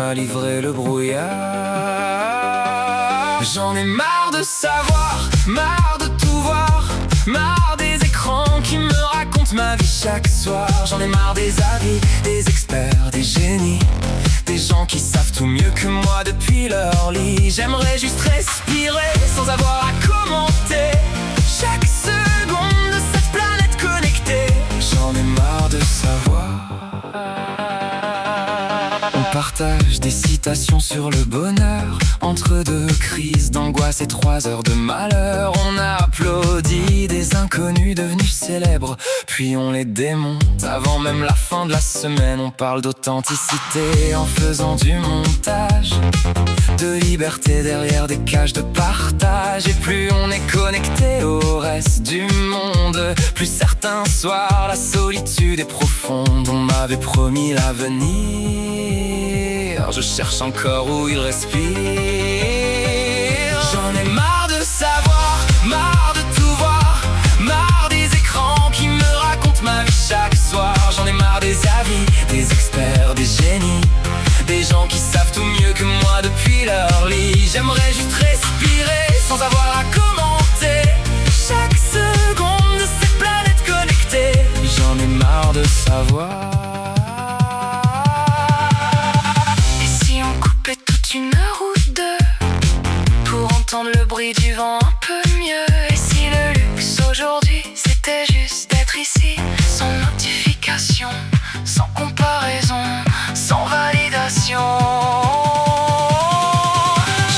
m'a livré le brouillard. J'en ai marre de savoir, marre de tout voir, marre des écrans qui me racontent ma vie chaque soir. J'en ai marre des avis, des experts, des génies, des gens qui savent tout mieux que moi depuis leur lit. J'aimerais juste respirer sans avoir à commenter chaque seconde de cette planète connectée. J'en ai marre de savoir. On partage des citations sur le bonheur, entre deux crises d'angoisse et 3 heures de malheur. On applaudit des inconnus devenus célèbres, puis on les démonte avant même la fin de la semaine. On parle d'authenticité en faisant du montage, de liberté derrière des cages de partage. Et plus on est connecté au reste du monde, plus certains soirs la solitude est profonde. On m'avait promis l'avenir, je cherche encore où il respire. J'en ai marre de savoir, marre de tout voir, marre des écrans qui me racontent ma vie chaque soir. J'en ai marre des avis, des experts, des génies, des gens qui savent tout mieux que moi depuis leur lit. J'aimerais juste respirer sans avoir à commenter chaque seconde de cette planète connectée. J'en ai marre de savoir. Et si on coupait toute 1 heure ou 2 pour entendre le bruit du vent un peu mieux? Et si le luxe aujourd'hui c'était juste d'être ici, sans notification, sans comparaison, sans validation?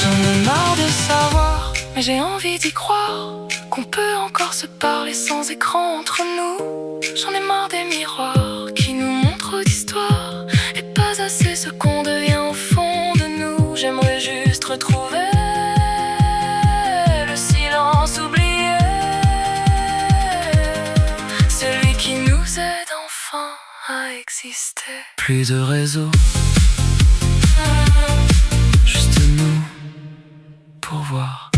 J'en ai marre de savoir, mais j'ai envie d'y croire, qu'on peut encore se parler sans écran entre nous. J'en ai marre des miroirs qui nous montrent d'histoires, et pas assez ce qu'on devient au fond de nous. J'aimerais juste retrouver le silence oublié, celui qui nous aide enfin à exister. Plus de réseau, juste nous pour voir.